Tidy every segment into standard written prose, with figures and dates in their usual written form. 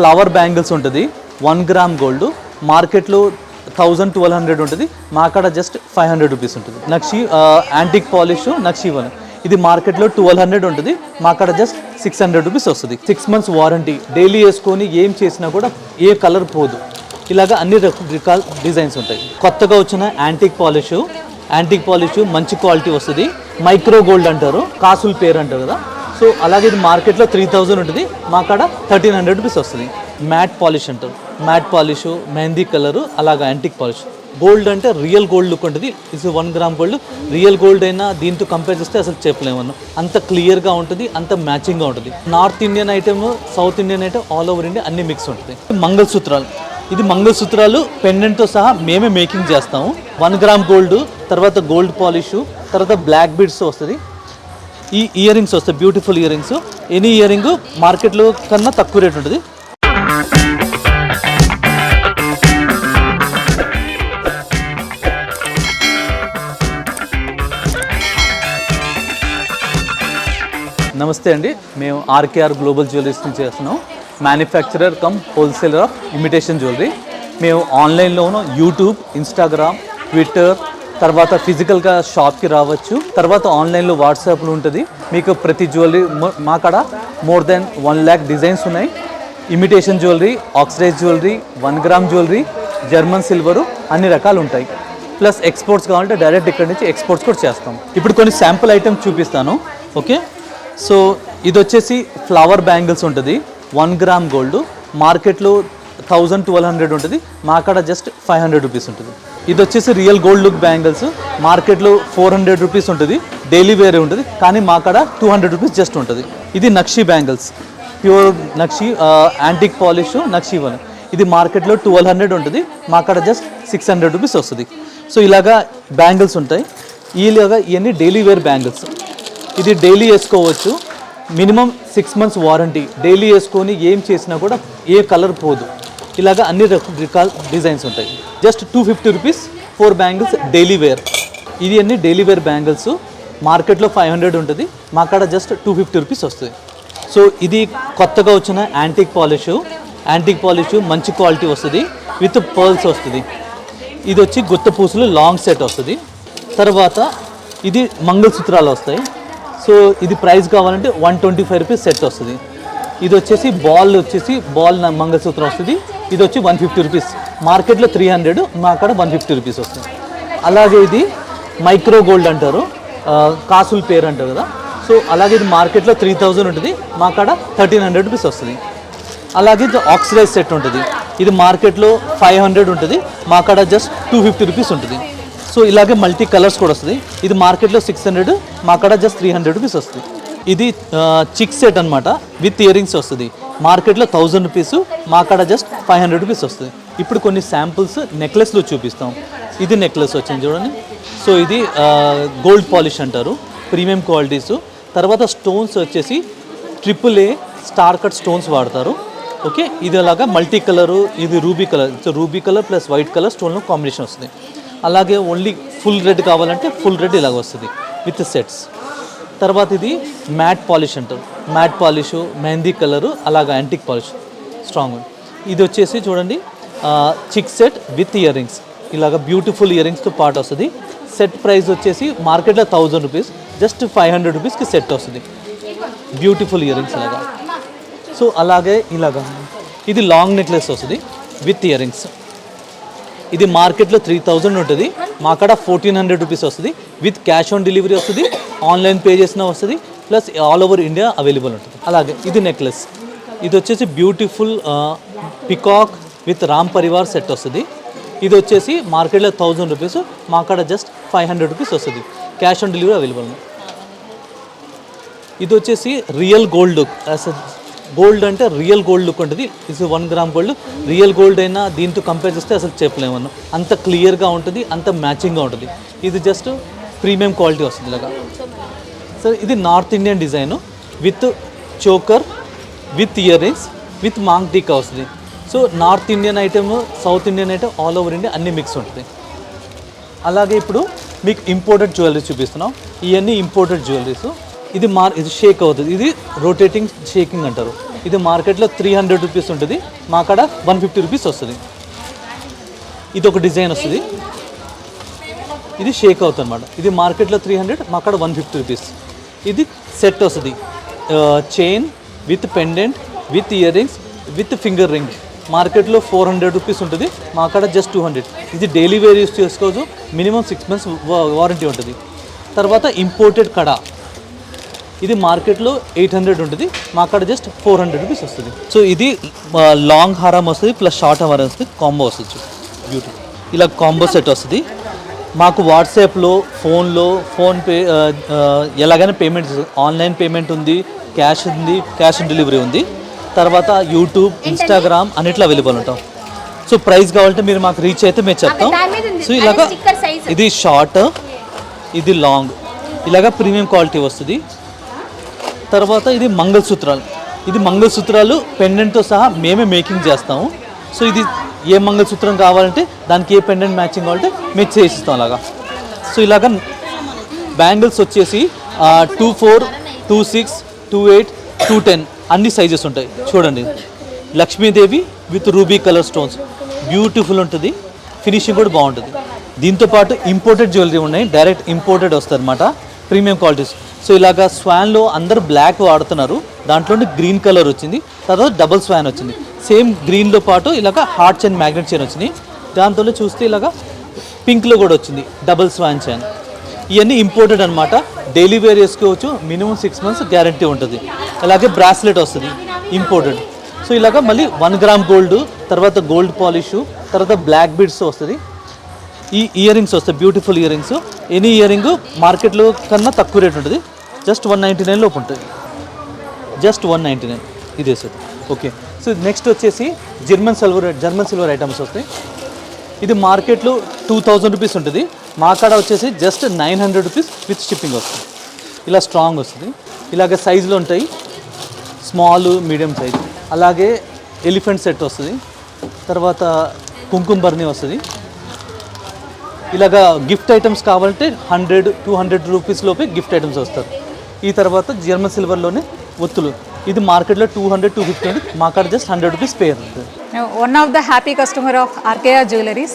Flower bangles ఉంటుంది 1 gram gold మార్కెట్లో 1200 ఉంటుంది మా కాడ జస్ట్ 500 రూపీస్ ఉంటుంది. నక్షి యాంటిక్ పాలిష్ నక్షి వన్ ఇది మార్కెట్లో 1200 ఉంటుంది మా కాడ జస్ట్ 600 రూపీస్ వస్తుంది. 6 months వారంటీ, డైలీ వేసుకొని ఏం చేసినా కూడా ఏ కలర్ పోదు. ఇలాగా అన్ని రకాల డిజైన్స్ ఉంటాయి. కొత్తగా వచ్చిన యాంటిక్ పాలిష్ మంచి క్వాలిటీ వస్తుంది. మైక్రో గోల్డ్ అంటారు, కాసుల పేరు అంటారు కదా. సో అలాగే ఇది మార్కెట్లో 3000 ఉంటుంది మా కాడ 1300 రూపీస్ వస్తుంది. మ్యాట్ పాలిష్ అంటారు, మ్యాట్ పాలిష్ మెహందీ కలరు అలాగా యాంటిక్ పాలిష్. గోల్డ్ అంటే రియల్ గోల్డ్ లుక్ ఉంటుంది. ఇది 1 గ్రామ్ గోల్డ్ రియల్ గోల్డ్ అయినా దీంతో కంపేర్ చేస్తే అసలు చెప్పలేమన్నా. అంత క్లియర్గా ఉంటుంది, అంత మ్యాచింగ్గా ఉంటుంది. North Indian item, south Indian item, all over India అన్ని మిక్స్ ఉంటుంది. మంగళసూత్రాలు, ఇది మంగళసూత్రాలు పెండెంట్తో సహా మేమే మేకింగ్ చేస్తాము. 1 గ్రామ్ గోల్డ్, తర్వాత గోల్డ్ పాలిష్, తర్వాత బ్లాక్ బీడ్స్ వస్తుంది. ఈ ఇయర్ రింగ్స్ వస్తాయి, beautiful ear rings. Any ear ring మార్కెట్లో కన్నా తక్కువ రేట్ ఉంటుంది. నమస్తే అండి, మేము ఆర్కేఆర్ గ్లోబల్ జ్యువెలరీస్ నుంచి చేస్తున్నాం. Manufacturer come wholesaler of imitation jewellery. మేము ఆన్లైన్లోనూ యూట్యూబ్, ఇన్స్టాగ్రామ్, ట్విట్టర్, తర్వాత ఫిజికల్గా షాప్కి రావచ్చు. తర్వాత ఆన్లైన్లో వాట్సాప్లో ఉంటుంది. మీకు ప్రతి జ్యువెలరీ మా కాడ మోర్ దెన్ 1 lakh డిజైన్స్ ఉన్నాయి. Imitation jewellery, oxidise jewellery, 1 gram jewellery, German silver అన్ని రకాలు ఉంటాయి. ప్లస్ ఎక్స్పోర్ట్స్ కావాలంటే డైరెక్ట్ ఇక్కడ నుంచి ఎక్స్పోర్ట్స్ కూడా చేస్తాం. ఇప్పుడు కొన్ని శాంపుల్ ఐటమ్స్ చూపిస్తాను. ఓకే, సో ఇది వచ్చేసి ఫ్లవర్ బ్యాంగిల్స్ ఉంటుంది. 1 గ్రామ్ గోల్డ్ మార్కెట్లో 1200 ఉంటుంది మా కాడ జస్ట్ 500 రూపీస్ ఉంటుంది. ఇది వచ్చేసి రియల్ గోల్డ్ లుక్ బ్యాంగిల్స్ మార్కెట్లో 400 రూపీస్ ఉంటుంది. డైలీ వేరే ఉంటుంది, కానీ మా కాడ 200 రూపీస్ జస్ట్ ఉంటుంది. ఇది నక్షి బ్యాంగిల్స్, ప్యూర్ నక్షి యాంటిక్ పాలిష్ నక్షి వన్ ఇది మార్కెట్లో 1200 ఉంటుంది మా కాడ జస్ట్ 600 రూపీస్ వస్తుంది. సో ఇలాగా బ్యాంగిల్స్ ఉంటాయి. ఇలాగా ఇవన్నీ డైలీ వేర్ బ్యాంగిల్స్. ఇది డైలీ వేసుకోవచ్చు. మినిమం 6 months వారంటీ, డైలీ వేసుకొని ఏం చేసినా కూడా ఏ కలర్ పోదు. ఇలాగా అన్ని రకాల డిజైన్స్ ఉంటాయి. Just 250 rupees 4 bangles daily wear. ఇది అన్ని డైలీ వేర్ బ్యాంగిల్స్ మార్కెట్లో 500 ఉంటుంది మా కాడ జస్ట్ 250 రూపీస్ వస్తుంది. సో ఇది కొత్తగా వచ్చిన యాంటిక్ పాలిష్ మంచి క్వాలిటీ వస్తుంది, విత్ పర్ల్స్ వస్తుంది. ఇది వచ్చి గుత్త పూసలు లాంగ్ సెట్ వస్తుంది. తర్వాత ఇది మంగళసూత్రాలు వస్తాయి. సో ఇది ప్రైస్ కావాలంటే 125 రూపీస్ సెట్ వస్తుంది. ఇది వచ్చేసి బాల్ మంగళసూత్రం వస్తుంది. ఇది వచ్చి 150 రూపీస్, మార్కెట్లో 300, మా కాడ 150 రూపీస్ వస్తుంది. అలాగే ఇది మైక్రో గోల్డ్ అంటారు, కాసుల పేరు అంటారు కదా. సో అలాగే ఇది మార్కెట్లో 3000 ఉంటుంది మా కాడ 1300 రూపీస్ వస్తుంది. అలాగే ఇది ఆక్సిడైజ్ సెట్ ఉంటుంది. ఇది మార్కెట్లో 500 ఉంటుంది మా కాడ జస్ట్ 250 రూపీస్ ఉంటుంది. సో ఇలాగే మల్టీ కలర్స్ కూడా వస్తుంది. ఇది మార్కెట్లో 600, మా కాడ జస్ట్ 300 రూపీస్ వస్తుంది. ఇది చిక్ సెట్ అనమాట, విత్ ఇయర్ రింగ్స్ వస్తుంది. మార్కెట్లో 1000 రూపీస్, మా కాడ జస్ట్ 500 రూపీస్ వస్తుంది. ఇప్పుడు కొన్ని శాంపుల్స్ నెక్లెస్లో చూపిస్తాం. ఇది నెక్లెస్ వచ్చింది చూడండి. సో ఇది గోల్డ్ పాలిష్ అంటారు, ప్రీమియం క్వాలిటీస్. తర్వాత స్టోన్స్ వచ్చేసి AAA స్టార్ కట్ స్టోన్స్ వాడతారు. ఓకే, ఇది అలాగా మల్టీ కలరు, ఇది ruby colour plus white colour స్టోన్లో కాంబినేషన్ వస్తుంది. అలాగే ఓన్లీ ఫుల్ రెడ్ కావాలంటే ఫుల్ రెడ్ ఇలాగ వస్తుంది విత్ సెట్స్. తర్వాత ఇది మ్యాట్ పాలిష్ అంటారు, మ్యాట్ పాలిష్ మెహందీ కలరు అలాగా యాంటిక్ పాలిష్ స్ట్రాంగ్. ఇది వచ్చేసి చూడండి చిక్ సెట్ విత్ ఇయర్ రింగ్స్, ఇలాగ బ్యూటిఫుల్ ఇయర్ రింగ్స్తో పాటు వస్తుంది. సెట్ ప్రైస్ వచ్చేసి మార్కెట్లో 1000 రూపీస్, జస్ట్ 500 రూపీస్కి సెట్ వస్తుంది. బ్యూటిఫుల్ ఇయర్ రింగ్స్ ఇలాగా. సో అలాగే ఇలాగా ఇది లాంగ్ నెక్లెస్ వస్తుంది విత్ ఇయర్ రింగ్స్. ఇది మార్కెట్లో 3000 ఉంటుంది, మా కాడ 1400 రూపీస్ వస్తుంది. విత్ క్యాష్ ఆన్ డెలివరీ వస్తుంది, ఆన్లైన్ పే చేసినా వస్తుంది, plus all over India available ఉంటుంది. అలాగే ఇది నెక్లెస్, ఇది వచ్చేసి beautiful peacock with Ram Parivar set వస్తుంది. ఇది వచ్చేసి మార్కెట్లో 1000 రూపీస్, మా కాడ జస్ట్ 500 రూపీస్ వస్తుంది. Cash on delivery available. ఇది వచ్చేసి రియల్ గోల్డ్ లుక్, గోల్డ్ అంటే రియల్ గోల్డ్ లుక్ ఉంటుంది. ఇది 1 గ్రామ్ గోల్డ్ రియల్ గోల్డ్ అయినా దీంతో కంపేర్ చేస్తే అసలు చెప్పలేమన్నా. అంత క్లియర్గా ఉంటుంది, అంత మ్యాచింగ్గా ఉంటుంది. ఇది జస్ట్ ప్రీమియం క్వాలిటీ వస్తుంది ఇలాగా. సో ఇది north Indian design with choker, with earrings, with maang tikka వస్తుంది. So north Indian item, south Indian item, all over India అన్ని మిక్స్ ఉంటుంది. అలాగే ఇప్పుడు మీకు ఇంపోర్టెడ్ జ్యువెలరీస్ చూపిస్తున్నాం. ఇవన్నీ ఇంపోర్టెడ్ జ్యువెలరీస్. ఇది షేక్ అవుతుంది, ఇది రొటేటింగ్ షేకింగ్ అంటారు. ఇది మార్కెట్లో 300 రూపీస్ ఉంటుంది, మా కాడ 150 రూపీస్ వస్తుంది. ఇది ఒక డిజైన్ వస్తుంది, ఇది షేక్ అవుతుంది అనమాట. ఇది మార్కెట్లో 300, మా కాడ 150 రూపీస్. ఇది సెట్ వస్తుంది, chain with pendant with earrings with finger ring. మార్కెట్లో 400 రూపీస్ ఉంటుంది, మా కాడ జస్ట్ 200. ఇది డైలీ వేర్ యూస్ చేసుకోవచ్చు, మినిమం 6 months వారంటీ ఉంటుంది. తర్వాత ఇంపోర్టెడ్ కడా, ఇది మార్కెట్లో 800 ఉంటుంది, మా కాడ జస్ట్ 400 రూపీస్ వస్తుంది. సో ఇది లాంగ్ హారం వస్తుంది ప్లస్ షార్ట్ హారం వస్తుంది, కాంబో వస్తుంది. బ్యూటీ ఇలా కాంబో సెట్ వస్తుంది. మాకు వాట్సాప్లో, ఫోన్లో, ఫోన్పే ఎలాగైనా పేమెంట్, ఆన్లైన్ పేమెంట్ ఉంది, క్యాష్ ఉంది, క్యాష్ ఆన్ డెలివరీ ఉంది. తర్వాత యూట్యూబ్, ఇన్స్టాగ్రామ్ అన్నిట్లో అవైలబుల్ ఉంటాం. సో ప్రైస్ కావాలంటే మీరు మాకు రీచ్ అయితే మేము చెప్తాం. సో ఇలాగా ఇది షార్ట్, ఇది లాంగ్, ఇలాగా ప్రీమియం క్వాలిటీ వస్తుంది. తర్వాత ఇది మంగళసూత్రాలు, ఇది మంగళసూత్రాలు పెండెంట్తో సహా మేమే మేకింగ్ చేస్తాము. సో ఇది ఏ మంగళసూత్రం కావాలంటే దానికి ఏ పెండెంట్ మ్యాచింగ్ కావాలంటే మేము చేసిస్తాం అలాగా. సో ఇలాగా బ్యాంగిల్స్ వచ్చేసి 24, 26, 28, 210 అన్ని సైజెస్ ఉంటాయి. చూడండి, Lakshmidevi with ruby colour stones, beautiful ఉంటుంది, ఫినిషింగ్ కూడా బాగుంటుంది. దీంతోపాటు ఇంపోర్టెడ్ జ్యువెలరీ ఉన్నాయి, డైరెక్ట్ ఇంపోర్టెడ్ వస్తుంది అనమాట, ప్రీమియం క్వాలిటీస్. సో ఇలాగా స్వాన్లో అందరు బ్లాక్ వాడుతున్నారు, దాంట్లోనే గ్రీన్ కలర్ వచ్చింది, తర్వాత డబుల్ స్వాన్ వచ్చింది. సేమ్ గ్రీన్లో పాటు ఇలాగ హార్ట్ చైన్, మ్యాగ్నెట్ చైన్ వచ్చింది. దాంతో చూస్తే ఇలాగ పింక్లో కూడా వచ్చింది డబుల్ స్వాన్ చైన్. ఇవన్నీ ఇంపోర్టెడ్ అనమాట, డైలీ వేర్ వేసుకోవచ్చు, మినిమం 6 months గ్యారంటీ ఉంటుంది. అలాగే బ్రాస్లెట్ వస్తుంది ఇంపోర్టెడ్. సో ఇలాగ మళ్ళీ 1 గ్రామ్ గోల్డ్, తర్వాత గోల్డ్ పాలిష్, తర్వాత బ్లాక్ బీడ్స్ వస్తుంది. ఈ ఇయర్ రింగ్స్ వస్తాయి, beautiful ear rings. Any ear ring మార్కెట్లో కన్నా తక్కువ రేట్ ఉంటుంది, జస్ట్ 199 లోపు ఉంటుంది, జస్ట్ 199 ఇదే సార్. ఓకే, సో నెక్స్ట్ వచ్చేసి జర్మన్ సిల్వర్ ఐటమ్స్ వస్తాయి. ఇది మార్కెట్లో 2000 రూపీస్ ఉంటుంది, మా కాడ వచ్చేసి జస్ట్ 900 రూపీస్ విత్ షిప్పింగ్ వస్తుంది. ఇలా స్ట్రాంగ్ వస్తుంది, ఇలాగ సైజులో ఉంటాయి, స్మాల్, మీడియం సైజ్. అలాగే ఎలిఫెంట్ సెట్ వస్తుంది, తర్వాత కుంకుమ బర్నీ వస్తుంది. ఇలాగా గిఫ్ట్ ఐటమ్స్ కావాలంటే 100-200 రూపీస్ లోపే గిఫ్ట్ ఐటమ్స్ వస్తారు. ఈ తర్వాత జర్మన్ సిల్వర్లోనే ఒత్తులు, ఇది మార్కెట్లో 200-250 ఉంది, మా కాడ జస్ట్ 100 రూపీస్ పే అవుతుంది. One of the happy customer of RKR jewelleries.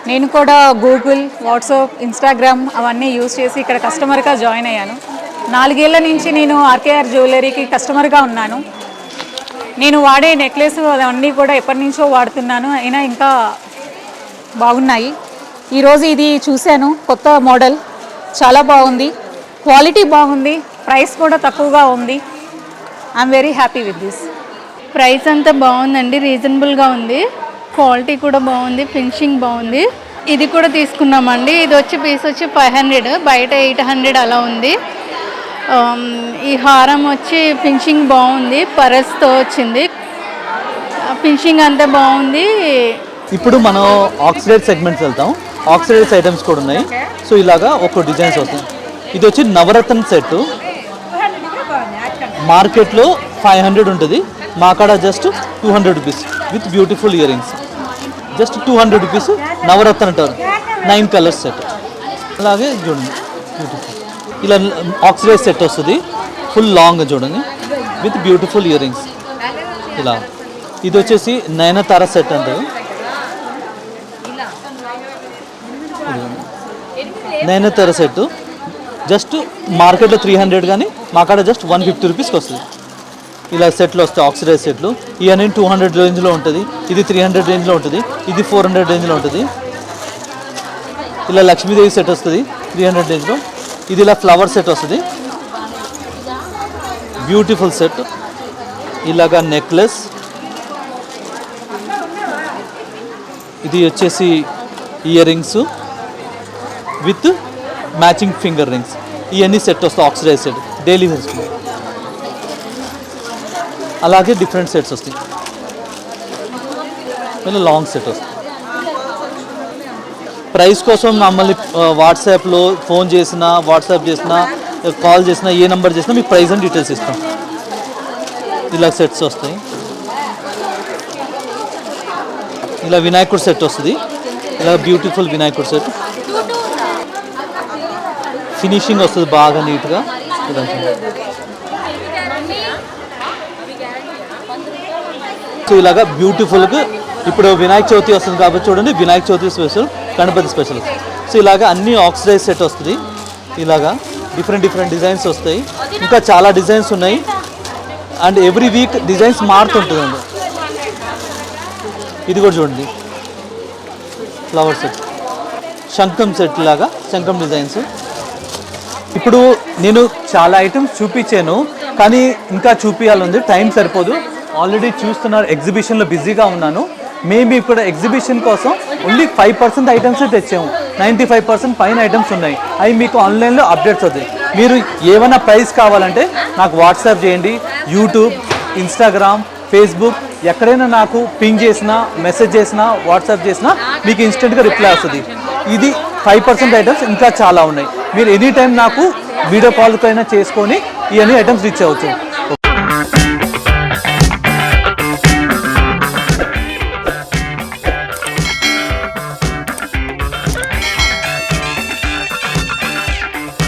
నేను కూడా గూగుల్, వాట్సాప్, ఇన్స్టాగ్రామ్ అవన్నీ యూజ్ చేసి ఇక్కడ కస్టమర్గా జాయిన్ అయ్యాను. 4 ఏళ్ల నుంచి నేను ఆర్కేఆర్ జ్యువెలరీకి కస్టమర్గా ఉన్నాను. నేను వాడే నెక్లెస్ అవన్నీ కూడా ఎప్పటి నుంచో వాడుతున్నాను, అయినా ఇంకా బాగున్నాయి. ఈరోజు ఇది చూశాను, కొత్త మోడల్, చాలా బాగుంది, క్వాలిటీ బాగుంది, ప్రైస్ కూడా తక్కువగా ఉంది. I'm very happy with this. Price అంతా బాగుందండి, రీజనబుల్గా ఉంది, క్వాలిటీ కూడా బాగుంది, ఫినిషింగ్ బాగుంది. ఇది కూడా తీసుకున్నామండి, ఇది వచ్చి పీస్ వచ్చి 500, బయట 800 అలా ఉంది. ఈ హారం వచ్చి ఫినిషింగ్ బాగుంది, పరస్తో వచ్చింది, ఫినిషింగ్ అంతా బాగుంది. ఇప్పుడు మనం ఆక్సిడైజ్ సెగ్మెంట్స్ వెళ్తాం, ఆక్సిడైజ్ ఐటమ్స్ కూడా ఉన్నాయి. సో ఇలాగా ఒక డిజైన్స్ వస్తాయి. ఇది వచ్చి నవరత్న సెట్, మార్కెట్లో 500 ఉంటుంది, మా కాడ just 200 rupees with beautiful earrings, just 200 rupees. Navaratna అంటారు, 9 కలర్స్ సెట్. అలాగే చూడండి బ్యూటిఫుల్, ఇలా ఆక్సిడైజ్ సెట్ వస్తుంది, ఫుల్ లాంగ్ చూడండి విత్ బ్యూటిఫుల్ ఇయర్ రింగ్స్. ఇలా ఇది వచ్చేసి నయనతార సెట్ అంటారు, నయనతార సెట్ జస్ట్ మార్కెట్లో 300 కానీ మా కాడ జస్ట్ 150 రూపీస్కి వస్తుంది. ఇలా సెట్లు వస్తాయి, ఆక్సిడైజ్ సెట్లు. ఇవన్నీ 200 రేంజ్లో ఉంటుంది, ఇది 300 రేంజ్లో ఉంటుంది, ఇది 400 రేంజ్లో ఉంటుంది. ఇలా లక్ష్మీదేవి సెట్ వస్తుంది 300 రేంజ్లో. ఇది ఇలా ఫ్లవర్ సెట్ వస్తుంది, బ్యూటిఫుల్ సెట్. ఇలాగా నెక్లెస్, ఇది వచ్చేసి ear rings with matching finger rings. ఇవన్నీ సెట్ వస్తాయి, ఆక్సిడైజ్ సెట్, డైలీ వేసుకుంటాం. అలాగే డిఫరెంట్ సెట్స్ వస్తాయి, మళ్ళీ లాంగ్ సెట్ వస్తుంది. ప్రైస్ కోసం మమ్మల్ని వాట్సాప్లో ఫోన్ చేసినా, వాట్సాప్ చేసినా, కాల్ చేసినా, ఏ నెంబర్ చేసినా మీకు ప్రైస్ అండ్ డీటెయిల్స్ ఇస్తాం. ఇలా సెట్స్ వస్తాయి. ఇలా వినాయకుడు సెట్ వస్తుంది, ఇలా బ్యూటిఫుల్ వినాయకుడు సెట్, ఫినిషింగ్ వస్తుంది బాగా నీట్గా. సో ఇలాగా బ్యూటిఫుల్గా ఇప్పుడు వినాయక చవితి వస్తుంది కాబట్టి చూడండి, Vinayaka Chavithi special, Ganapati special. So ఇలాగా అన్ని ఆక్సిడైజ్ సెట్ వస్తుంది. ఇలాగా డిఫరెంట్ డిజైన్స్ వస్తాయి. ఇంకా చాలా డిజైన్స్ ఉన్నాయి. అండ్ ఎవ్రీ వీక్ డిజైన్స్ మారుతుంటుందండి. ఇది కూడా చూడండి, ఫ్లవర్ సెట్, శంఖం సెట్ లాగా, శంఖం డిజైన్స్. ఇప్పుడు నేను చాలా ఐటమ్స్ చూపించాను, కానీ ఇంకా చూపించాలి, టైం సరిపోదు. ఆల్రెడీ చూస్తున్నారు, ఎగ్జిబిషన్లో బిజీగా ఉన్నాను. మేము ఇప్పుడు ఎగ్జిబిషన్ కోసం ఓన్లీ 5% ఐటమ్స్ తెచ్చాము. 95% పైన ఐటమ్స్ ఉన్నాయి. అవి మీకు ఆన్లైన్లో అప్డేట్స్ అవుతాయి. మీరు ఏమైనా ప్రైస్ కావాలంటే నాకు వాట్సాప్ చేయండి. యూట్యూబ్, ఇన్స్టాగ్రామ్, ఫేస్బుక్ ఎక్కడైనా నాకు పింగ్ చేసినా, మెసేజ్ చేసినా, వాట్సాప్ చేసినా మీకు ఇన్స్టెంట్గా రిప్లై వస్తుంది. ఇది 5% ఐటమ్స్, ఇంకా చాలా ఉన్నాయి. మీరు ఎనీ టైం నాకు వీడియో కాల్కైనా చేసుకొని ఇవన్నీ ఐటమ్స్ రీచ్ అవ్వచ్చు.